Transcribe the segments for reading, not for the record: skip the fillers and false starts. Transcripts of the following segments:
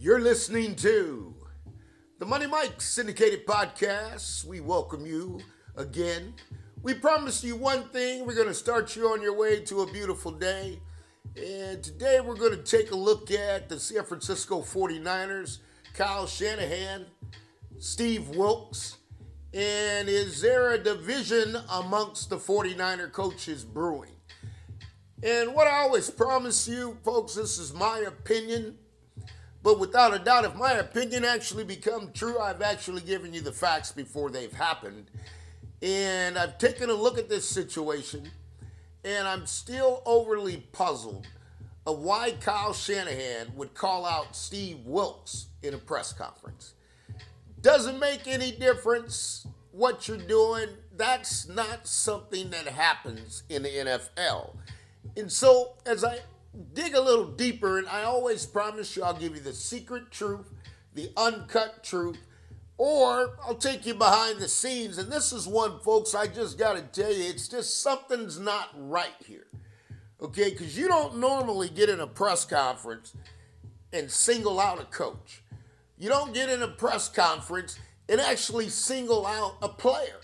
You're listening to the Money Mike Syndicated Podcast. We welcome you again. We promised you one thing. We're going to start you on your way to a beautiful day. And today we're going to take a look at the San Francisco 49ers, Kyle Shanahan-Steve Wilks. And is there a division amongst the 49er coaches brewing? And what I always promise you, folks, this is my opinion. But without a doubt, if my opinion actually becomes true, I've actually given you the facts before they've happened. And I've taken a look at this situation, and I'm still overly puzzled of why Kyle Shanahan would call out Steve Wilks in a press conference. Doesn't make any difference what you're doing. That's not something that happens in the NFL. And so, as I dig a little deeper, and I always promise you I'll give you the secret truth, the uncut truth, or I'll take you behind the scenes. And this is one, folks, I just got to tell you, it's just something's not right here. Okay, because you don't normally get in a press conference and single out a coach. You don't get in a press conference and actually single out a player.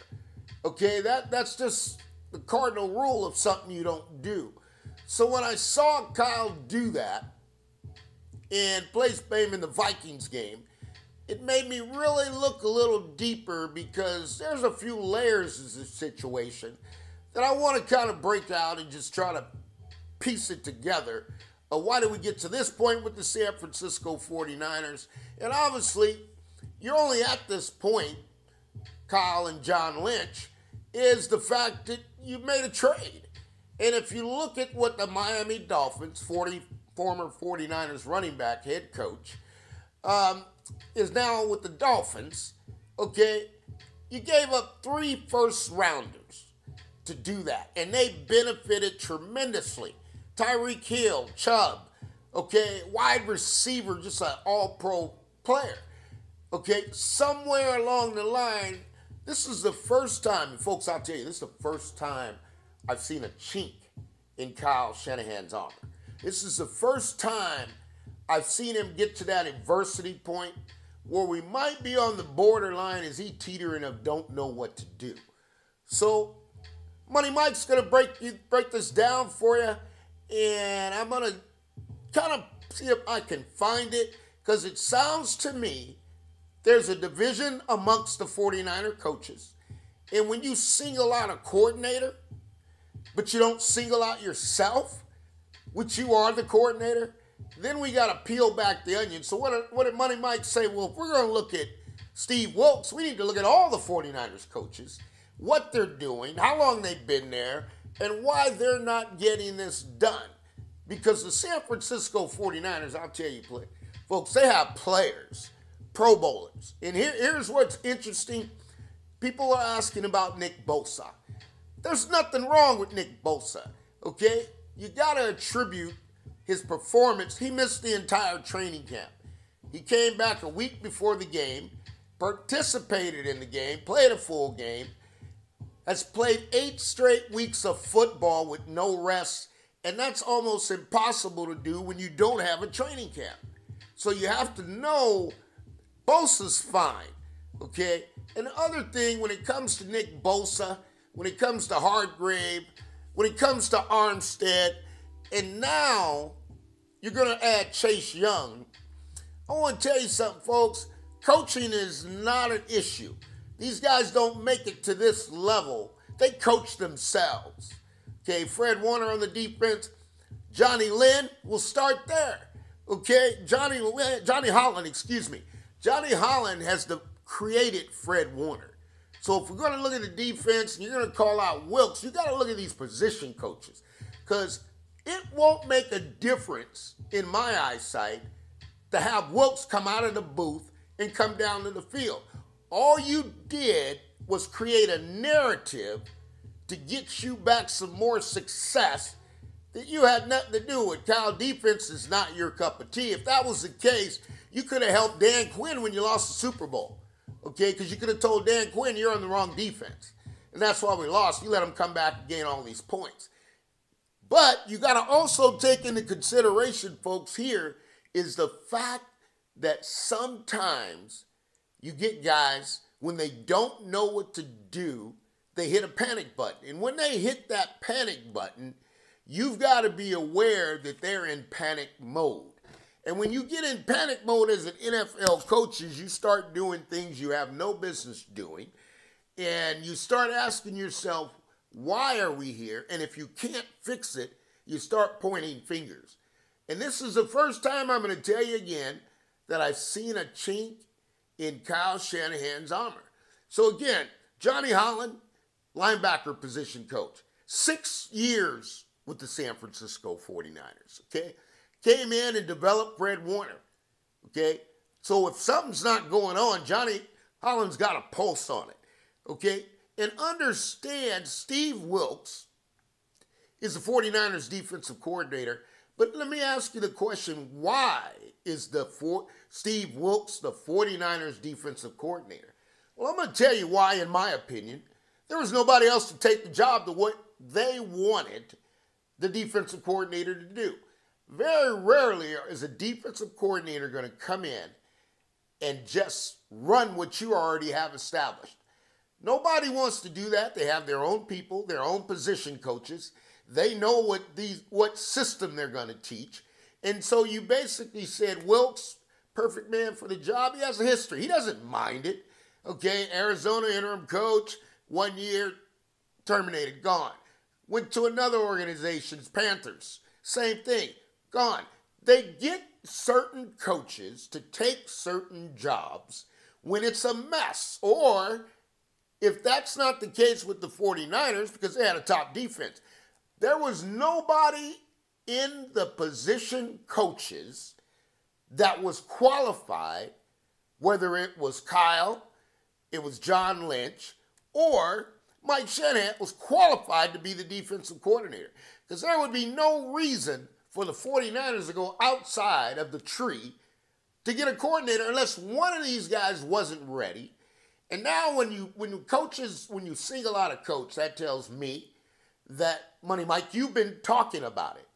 Okay, that's just the cardinal rule of something you don't do. So when I saw Kyle do that and place him in the Vikings game, it made me really look a little deeper because there's a few layers of this situation that I want to kind of break out and just try to piece it together. Why did we get to this point with the San Francisco 49ers? And obviously, you're only at this point, Kyle and John Lynch, is the fact that you made a trade. And if you look at what the Miami Dolphins, former 49ers running back head coach, is now with the Dolphins, okay, you gave up 3 first-rounders to do that. And they benefited tremendously. Tyreek Hill, Chubb, okay, wide receiver, just an all-pro player. Okay, somewhere along the line, this is the first time, and folks, I'll tell you, this is the first time I've seen a chink in Kyle Shanahan's armor. This is the first time I've seen him get to that adversity point where we might be on the borderline as he teetering of don't know what to do. So, Money Mike's going to break this down for you, and I'm going to kind of see if I can find it, because it sounds to me there's a division amongst the 49er coaches. And when you single out a coordinator, but you don't single out yourself, which you are the coordinator, then we got to peel back the onion. So what did Money Mike say? Well, if we're going to look at Steve Wilks, we need to look at all the 49ers coaches, what they're doing, how long they've been there, and why they're not getting this done. Because the San Francisco 49ers, I'll tell you, folks, they have players, Pro Bowlers. And here's what's interesting. People are asking about Nick Bosa. There's nothing wrong with Nick Bosa, okay? You got to attribute his performance. He missed the entire training camp. He came back a week before the game, participated in the game, played a full game, has played 8 straight weeks of football with no rest, and that's almost impossible to do when you don't have a training camp. So you have to know Bosa's fine, okay? And the other thing, when it comes to Nick Bosa, when it comes to Hargrave, when it comes to Armstead, and now you're going to add Chase Young, I want to tell you something, folks. Coaching is not an issue. These guys don't make it to this level. They coach themselves. Okay, Fred Warner on the defense. Johnny Lynn will start there. Okay, Johnny Holland, Johnny Holland has created Fred Warner. So if we're going to look at the defense and you're going to call out Wilks, you got to look at these position coaches, because it won't make a difference in my eyesight to have Wilks come out of the booth and come down to the field. All you did was create a narrative to get you back some more success that you had nothing to do with. Kyle, defense is not your cup of tea. If that was the case, you could have helped Dan Quinn when you lost the Super Bowl. Okay, because you could have told Dan Quinn you're on the wrong defense. And that's why we lost. You let him come back and gain all these points. But you got to also take into consideration, folks, here is the fact that sometimes you get guys, when they don't know what to do, they hit a panic button. And when they hit that panic button, you've got to be aware that they're in panic mode. And when you get in panic mode as an NFL coach, you start doing things you have no business doing. And you start asking yourself, why are we here? And if you can't fix it, you start pointing fingers. And this is the first time I'm going to tell you again that I've seen a chink in Kyle Shanahan's armor. So again, Johnny Holland, linebacker position coach, 6 years with the San Francisco 49ers, okay? Came in and developed Fred Warner, okay? So if something's not going on, Johnny Holland's got a pulse on it, okay? And understand Steve Wilks is the 49ers defensive coordinator. But let me ask you the question, why is Steve Wilks the 49ers defensive coordinator? Well, I'm going to tell you why, in my opinion. There was nobody else to take the job to what they wanted the defensive coordinator to do. Very rarely is a defensive coordinator going to come in and just run what you already have established. Nobody wants to do that. They have their own people, their own position coaches. They know what system they're going to teach. And so you basically said, Wilks, perfect man for the job. He has a history. He doesn't mind it. Okay, Arizona interim coach, 1 year, terminated, gone. Went to another organization, Panthers, same thing, gone. They get certain coaches to take certain jobs when it's a mess. Or if that's not the case with the 49ers, because they had a top defense, there was nobody in the position coaches that was qualified, whether it was Kyle, it was John Lynch, or Mike Shanahan was qualified to be the defensive coordinator. Because there would be no reason for the 49ers to go outside of the tree to get a coordinator unless one of these guys wasn't ready. And now when you single out a coach, that tells me that, Money Mike, you've been talking about it.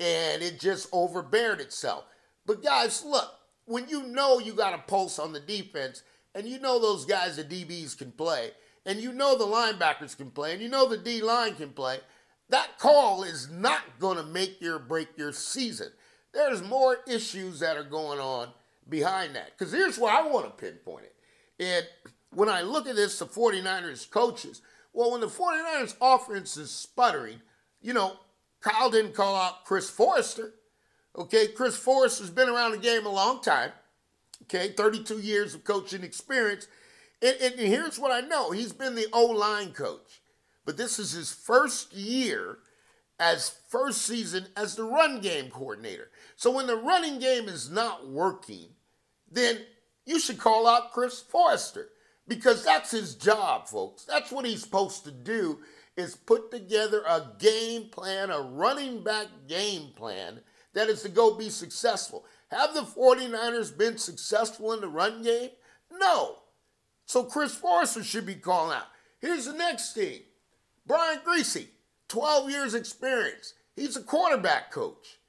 And it just overbeared itself. But guys, look, when you know you got a pulse on the defense, and you know those guys, the DBs, can play, and you know the linebackers can play, and you know the D-line can play, that call is not going to make or break your season. There's more issues that are going on behind that. Because here's where I want to pinpoint it. And when I look at this, the 49ers coaches, well, when the 49ers offense is sputtering, you know, Kyle didn't call out Chris Forrester. Okay, Chris Forrester's been around the game a long time. Okay, 32 years of coaching experience. And here's what I know. He's been the O-line coach. But this is his first year first season as the run game coordinator. So when the running game is not working, then you should call out Chris Forrester. Because that's his job, folks. That's what he's supposed to do, is put together a game plan, a running back game plan that is to go be successful. Have the 49ers been successful in the run game? No. So Chris Forrester should be calling out. Here's the next thing. Brian Griese, 12 years experience. He's a quarterback coach.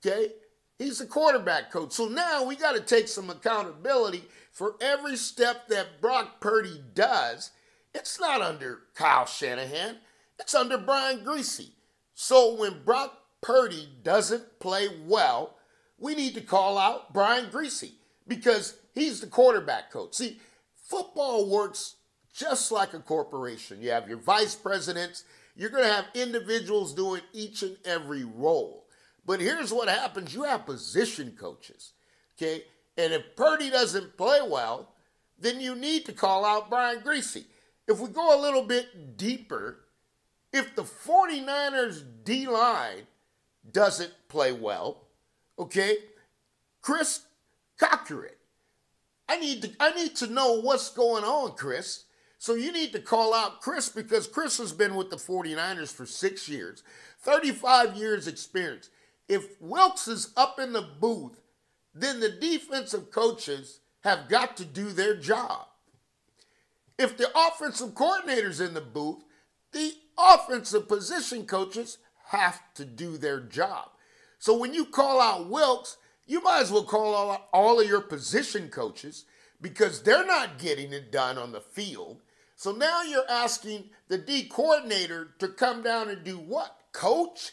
Okay? He's a quarterback coach. So now we got to take some accountability for every step that Brock Purdy does. It's not under Kyle Shanahan. It's under Brian Griese. So when Brock Purdy doesn't play well, we need to call out Brian Griese because he's the quarterback coach. See, football works just like a corporation. You have your vice presidents. You're going to have individuals doing each and every role. But here's what happens. You have position coaches, okay? And if Purdy doesn't play well, then you need to call out Brian Griese. If we go a little bit deeper, if the 49ers D-line doesn't play well, okay, Chris, cocker it. I need to know what's going on, Chris. So you need to call out Chris because Chris has been with the 49ers for 6 years, 35 years experience. If Wilks is up in the booth, then the defensive coaches have got to do their job. If the offensive coordinator's in the booth, the offensive position coaches have to do their job. So when you call out Wilks, You might as well call all of your position coaches because they're not getting it done on the field. So now you're asking the D coordinator to come down and do what? Coach?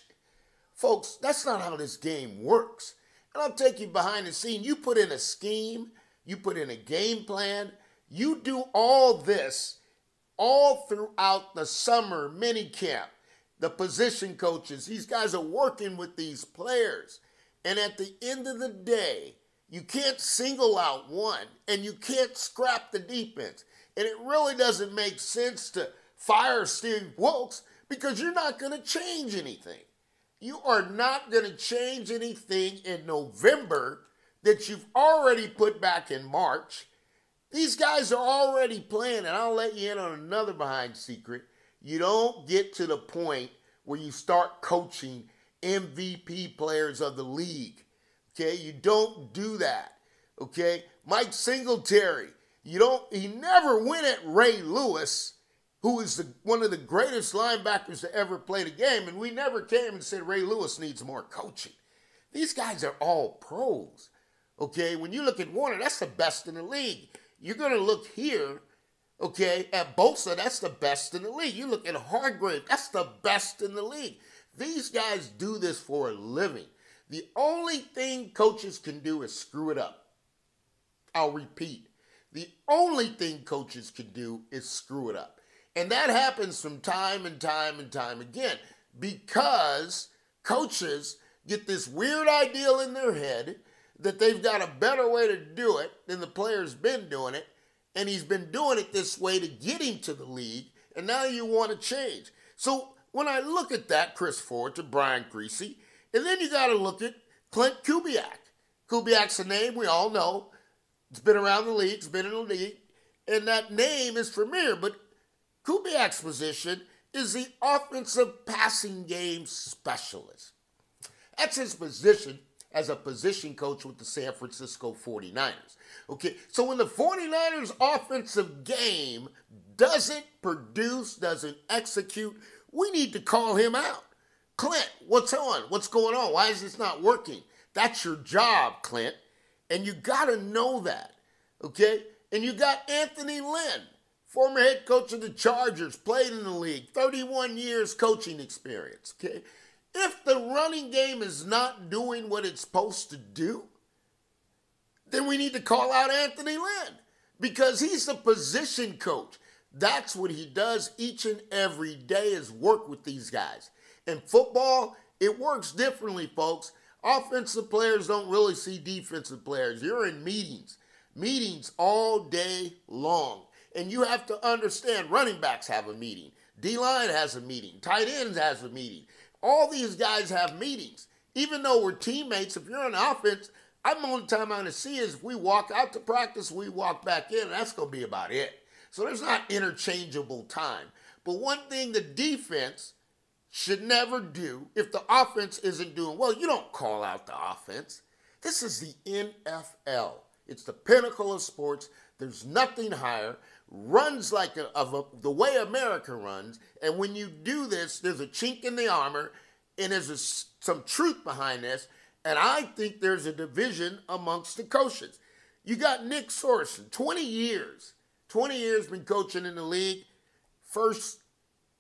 Folks, that's not how this game works. And I'll take you behind the scene. You put in a scheme, you put in a game plan, you do all this all throughout the summer mini camp. The position coaches, these guys are working with these players. And at the end of the day, you can't single out one and you can't scrap the defense. And it really doesn't make sense to fire Steve Wilks because you're not going to change anything. You are not going to change anything in November that you've already put back in March. These guys are already playing, and I'll let you in on another behind secret. You don't get to the point where you start coaching MVP players of the league. Okay, you don't do that. Okay, Mike Singletary, he never went at Ray Lewis, who is one of the greatest linebackers to ever play the game, and we never came and said Ray Lewis needs more coaching. These guys are all pros. Okay, when you look at Warner, that's the best in the league. You're going to look here, okay, at Bosa, that's the best in the league. You look at Hargrave, that's the best in the league. These guys do this for a living. The only thing coaches can do is screw it up. I'll repeat. The only thing coaches can do is screw it up. And that happens from time and time and time again because coaches get this weird ideal in their head that they've got a better way to do it than the player's been doing it, and he's been doing it this way to get him to the league, and now you want to change. So when I look at that, Chris Ford to Brian Griese, and then you got to look at Clint Kubiak. Kubiak's a name we all know. It's been around the league, it's been in the league, and that name is familiar, but Kubiak's position is the offensive passing game specialist. That's his position as a position coach with the San Francisco 49ers. Okay, so when the 49ers offensive game doesn't produce, doesn't execute, we need to call him out. Clint, what's on? What's going on? Why is this not working? That's your job, Clint. And you got to know that, okay? And you got Anthony Lynn, former head coach of the Chargers, played in the league, 31 years coaching experience, okay? If the running game is not doing what it's supposed to do, then we need to call out Anthony Lynn because he's the position coach. That's what he does each and every day is work with these guys. In football, it works differently, folks. Offensive players don't really see defensive players. You're in meetings all day long. And you have to understand running backs have a meeting. D-line has a meeting. Tight ends has a meeting. All these guys have meetings. Even though we're teammates, if you're on offense, the only time I'm going to see is if we walk out to practice, we walk back in, and that's going to be about it. So there's not interchangeable time. But one thing the defense should never do, if the offense isn't doing well, you don't call out the offense. This is the NFL. It's the pinnacle of sports. There's nothing higher. Runs like the way America runs, and when you do this, there's a chink in the armor, and there's some truth behind this, and I think there's a division amongst the coaches. You got Nick Sorensen, 20 years been coaching in the league, first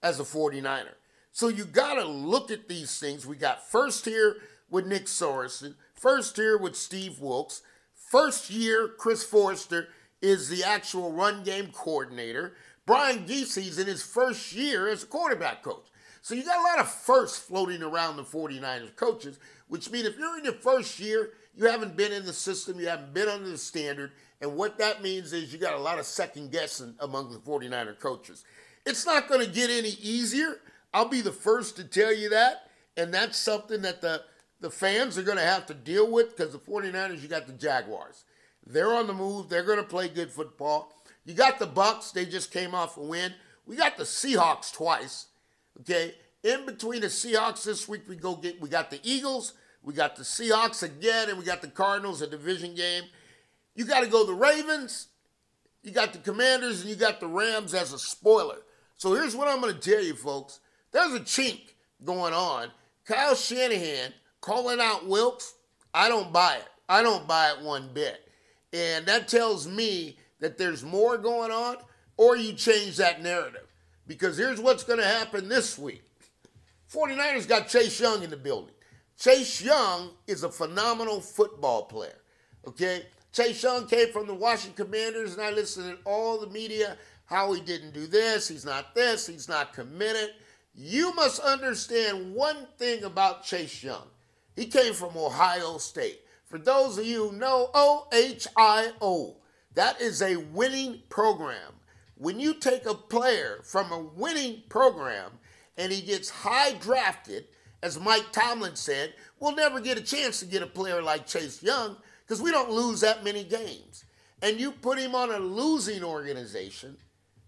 as a 49er. So you got to look at these things. We got first here with Nick Sorensen, first here with Steve Wilks, first year Chris Forrester is the actual run game coordinator. Brian Griese in his first year as a quarterback coach. So you got a lot of firsts floating around the 49ers coaches, which means if you're in your first year, you haven't been in the system, you haven't been under the standard, and what that means is you got a lot of second guessing among the 49er coaches. It's not going to get any easier. I'll be the first to tell you that, and that's something that the fans are going to have to deal with because the 49ers, you got the Jaguars. They're on the move. They're going to play good football. You got the Bucs. They just came off a win. We got the Seahawks twice. Okay? In between the Seahawks this week, we got the Eagles. We got the Seahawks again, and we got the Cardinals, a division game. You got to go the Ravens. You got the Commanders, and you got the Rams as a spoiler. So here's what I'm going to tell you, folks. There's a chink going on. Kyle Shanahan calling out Wilks, I don't buy it. I don't buy it one bit. And that tells me that there's more going on, or you change that narrative. Because here's what's going to happen this week. 49ers got Chase Young in the building. Chase Young is a phenomenal football player, okay? Chase Young came from the Washington Commanders, and I listened to all the media, how he didn't do this, he's not committed. You must understand one thing about Chase Young. He came from Ohio State. For those of you who know, OHIO, that is a winning program. When you take a player from a winning program and he gets high drafted, as Mike Tomlin said, we'll never get a chance to get a player like Chase Young because we don't lose that many games. And you put him on a losing organization,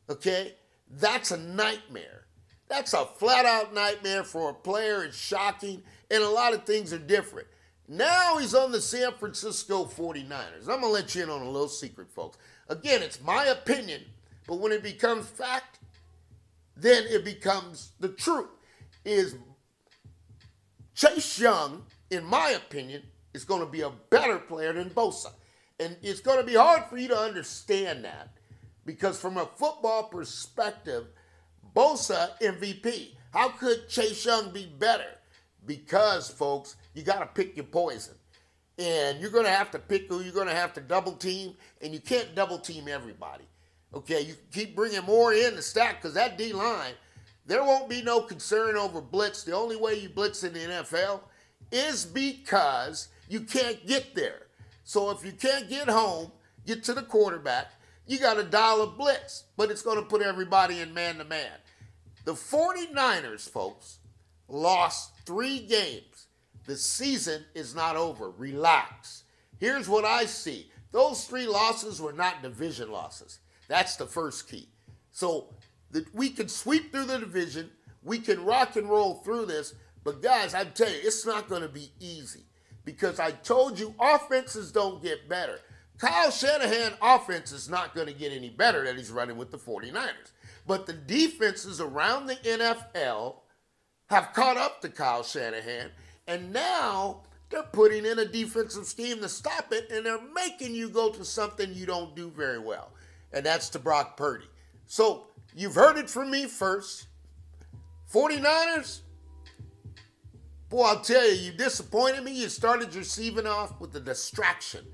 okay, that's a nightmare. That's a flat-out nightmare for a player. It's shocking, and a lot of things are different. Now he's on the San Francisco 49ers. I'm going to let you in on a little secret, folks. Again, it's my opinion, but when it becomes fact, then it becomes the truth. Is Chase Young, in my opinion, is going to be a better player than Bosa. And it's going to be hard for you to understand that because from a football perspective, Bosa MVP. How could Chase Young be better? Because, folks, you got to pick your poison. And you're going to have to pick who you're going to have to double team, and you can't double team everybody. Okay, you keep bringing more in the stack because that D-line, there won't be no concern over blitz. The only way you blitz in the NFL is because you can't get there. So if you can't get home, get to the quarterback, you got to dial a blitz, but it's going to put everybody in man-to-man. The 49ers, folks, lost 3 games. The season is not over. Relax. Here's what I see. Those 3 losses were not division losses. That's the first key. So we can sweep through the division. We can rock and roll through this. But, guys, I tell you, it's not going to be easy because I told you offenses don't get better. Kyle Shanahan offense is not going to get any better that he's running with the 49ers. But the defenses around the NFL have caught up to Kyle Shanahan, and now they're putting in a defensive scheme to stop it, and they're making you go to something you don't do very well, and that's to Brock Purdy. So you've heard it from me first. 49ers, boy, I'll tell you, you disappointed me. You started your season off with a distraction,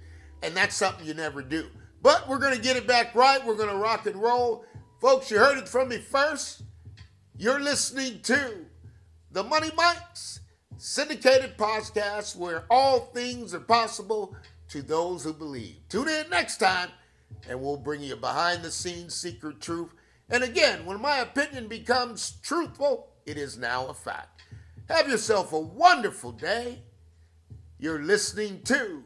and that's something you never do. But we're going to get it back right. We're going to rock and roll. Folks, you heard it from me first. You're listening to the Money Mike's syndicated podcast where all things are possible to those who believe. Tune in next time, and we'll bring you behind-the-scenes secret truth. And again, when my opinion becomes truthful, it is now a fact. Have yourself a wonderful day. You're listening to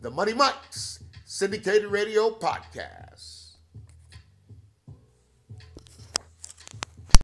the Money Mike's syndicated radio podcast.